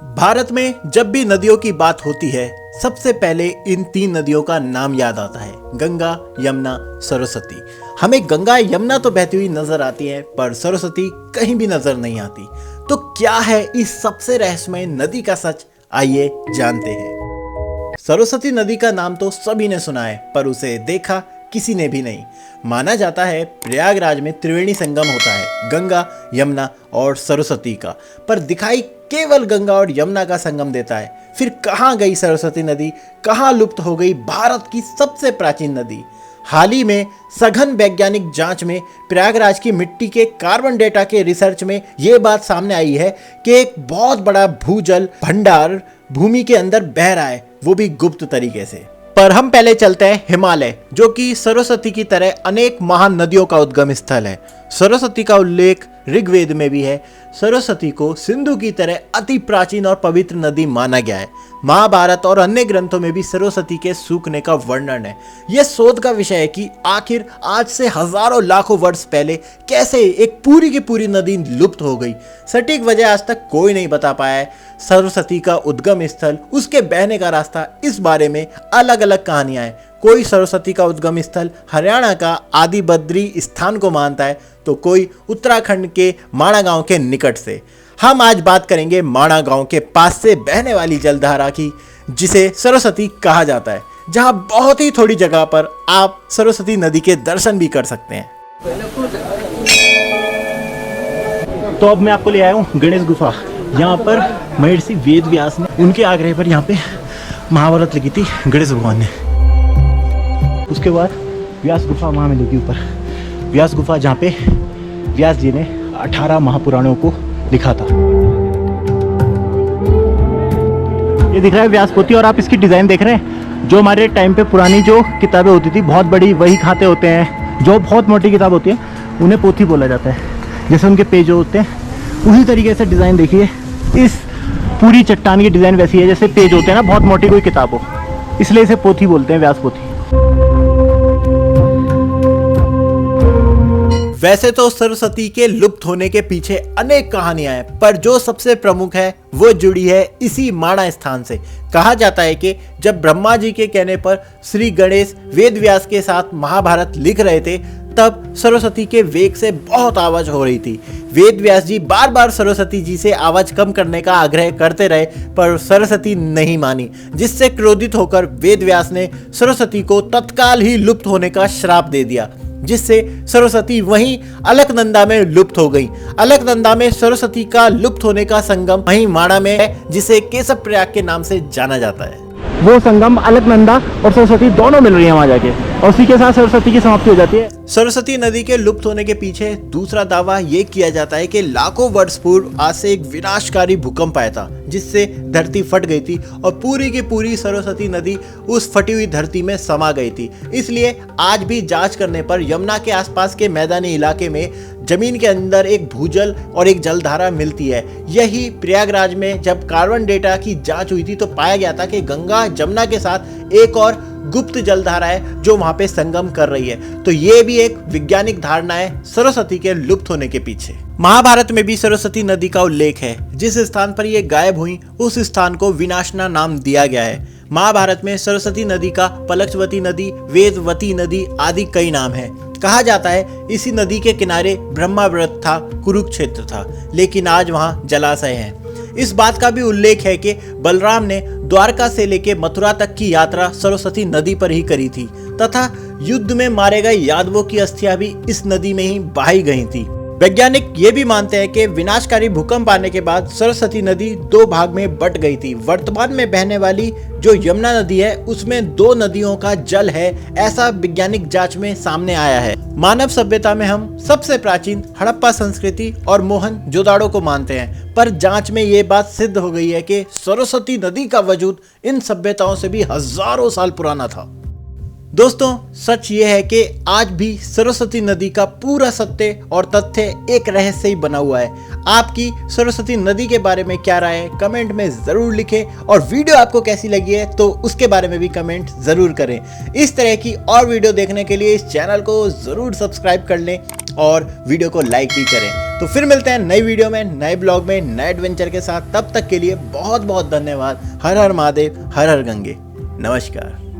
भारत में जब भी नदियों की बात होती है सबसे पहले इन 3 नदियों का नाम याद आता है, गंगा, यमुना, सरस्वती। हमें गंगा यमुना तो बहती हुई नजर आती है पर सरस्वती कहीं भी नजर नहीं आती। तो क्या है इस सबसे रहस्यमय नदी का सच, आइए जानते हैं। सरस्वती नदी का नाम तो सभी ने सुना है पर उसे देखा किसी ने भी नहीं। माना जाता है प्रयागराज में त्रिवेणी संगम होता है, गंगा, यमुना और सरस्वती का, पर दिखाई केवल गंगा और यमुना का संगम देता है। फिर कहाँ गई सरस्वती नदी, कहाँ लुप्त हो गई भारत की सबसे प्राचीन नदी। हाल ही में सघन वैज्ञानिक जांच में प्रयागराज की मिट्टी के कार्बन डेटा के रिसर्च में यह बात सामने आई है कि एक बहुत बड़ा भूजल भंडार भूमि के अंदर बह रहा है, वो भी गुप्त तरीके से। पर हम पहले चलते हैं हिमालय, जो कि सरस्वती की तरह अनेक महान नदियों का उद्गम स्थल है। सरस्वती का उल्लेख ऋग्वेद में भी है। सरस्वती को सिंधु की तरह अति प्राचीन और पवित्र नदी माना गया है। महाभारत और अन्य ग्रंथों में भी सरस्वती के सूखने का वर्णन है। यह शोध का विषय है कि आखिर आज से हजारों लाखों वर्ष पहले कैसे एक पूरी की पूरी नदी लुप्त हो गई। सटीक वजह आज तक कोई नहीं बता पाया है। सरस्वती का उद्गम स्थल, उसके बहने का रास्ता, इस बारे में अलग अलग कहानियां हैं। कोई सरस्वती का उद्गम स्थल हरियाणा का आदि बद्री स्थान को मानता है तो कोई उत्तराखंड के माणा गांव के निकट से। हम आज बात करेंगे माणा गांव के पास से बहने वाली जलधारा की, जिसे सरस्वती कहा जाता है, जहां बहुत ही थोड़ी जगह पर आप सरस्वती नदी के दर्शन भी कर सकते हैं। तो अब मैं आपको ले आया हूँ गणेश गुफा। यहाँ पर महर्षि वेद व्यास ने उनके आग्रह पर यहाँ पे महाभारत लिखी थी गणेश भगवान ने। उसके बाद व्यास गुफा वहाँ मिलेगी ऊपर। व्यास गुफा जहाँ पे व्यास जी ने 18 महापुराणों को लिखा था। ये दिख रहा है व्यास पोथी, और आप इसकी डिज़ाइन देख रहे हैं। जो हमारे टाइम पे पुरानी जो किताबें होती थी बहुत बड़ी, वही खाते होते हैं, जो बहुत मोटी किताब होती है उन्हें पोथी बोला जाता है। जैसे उनके पेज होते हैं उसी तरीके से डिज़ाइन देखिए। इस पूरी चट्टान की डिज़ाइन वैसी है जैसे पेज होते हैं ना, बहुत मोटी कोई किताब हो, इसलिए इसे पोथी बोलते हैं, व्यास पोथी। वैसे तो सरस्वती के लुप्त होने के पीछे अनेक कहानियां हैं, पर जो सबसे प्रमुख है वो जुड़ी है इसी माणा स्थान से। कहा जाता है कि जब ब्रह्मा जी के कहने पर श्री गणेश वेद व्यास के साथ महाभारत लिख रहे थे, तब सरस्वती के वेग से बहुत आवाज हो रही थी। वेद व्यास जी बार बार सरस्वती जी से आवाज कम करने का आग्रह करते रहे पर सरस्वती नहीं मानी, जिससे क्रोधित होकर वेद व्यास ने सरस्वती को तत्काल ही लुप्त होने का श्राप दे दिया, जिससे सरस्वती वहीं अलकनंदा में लुप्त हो गई। अलकनंदा में सरस्वती का लुप्त होने का संगम वहीं माणा में है, जिसे केशव प्रयाग के नाम से जाना जाता है। वो संगम अलकनंदा और सरस्वती दोनों मिल रही है वहां जाके, और उसी के साथ सरस्वती की समाप्ति हो जाती है। सरस्वती नदी के लुप्त होने के पीछे दूसरा दावा ये किया जाता है कि लाखों वर्ष पूर्व आज से एक विनाशकारी भूकंप आया था, जिससे धरती फट गई थी और पूरी की पूरी सरस्वती नदी उस फटी हुई धरती में समा गई थी। इसलिए आज भी जांच करने पर यमुना के आसपास के मैदानी इलाके में जमीन के अंदर एक भूजल और एक जलधारा मिलती है। यही प्रयागराज में जब कार्बन डेटा की जांच हुई थी तो पाया गया था कि गंगा जमुना के साथ एक और गुप्त जलधारा है जो वहां पे संगम कर रही है। तो ये भी एक वैज्ञानिक धारणा है सरस्वती के लुप्त होने के पीछे। महाभारत में भी सरस्वती नदी का उल्लेख है। जिस स्थान पर ये गायब हुई उस स्थान को विनाशना नाम दिया गया है। महाभारत में सरस्वती नदी का पलक्षवती नदी, वेदवती नदी आदि कई नाम है। कहा जाता है इसी नदी के किनारे ब्रह्माव्रत था, कुरुक्षेत्र था, लेकिन आज वहां जलाशय है। इस बात का भी उल्लेख है कि बलराम ने द्वारका से लेकर मथुरा तक की यात्रा सरस्वती नदी पर ही करी थी तथा युद्ध में मारे गए यादवों की अस्थियां भी इस नदी में ही बहाई गई थी। वैज्ञानिक ये भी मानते हैं कि विनाशकारी भूकंप आने के बाद सरस्वती नदी 2 भाग में बट गई थी। वर्तमान में बहने वाली जो यमुना नदी है उसमें 2 नदियों का जल है, ऐसा वैज्ञानिक जांच में सामने आया है। मानव सभ्यता में हम सबसे प्राचीन हड़प्पा संस्कृति और मोहनजोदाड़ो को मानते हैं, पर जांच में ये बात सिद्ध हो गई है कि सरस्वती नदी का वजूद इन सभ्यताओं से भी हजारों साल पुराना था। दोस्तों, सच ये है कि आज भी सरस्वती नदी का पूरा सत्य और तथ्य एक रहस्य ही बना हुआ है। आपकी सरस्वती नदी के बारे में क्या राय है कमेंट में जरूर लिखें, और वीडियो आपको कैसी लगी है तो उसके बारे में भी कमेंट जरूर करें। इस तरह की और वीडियो देखने के लिए इस चैनल को जरूर सब्सक्राइब कर लें। और वीडियो को लाइक भी करें। तो फिर मिलते हैं नई वीडियो में, नए ब्लॉग में, नए एडवेंचर के साथ। तब तक के लिए बहुत बहुत धन्यवाद। हर हर महादेव, हर हर गंगे। नमस्कार।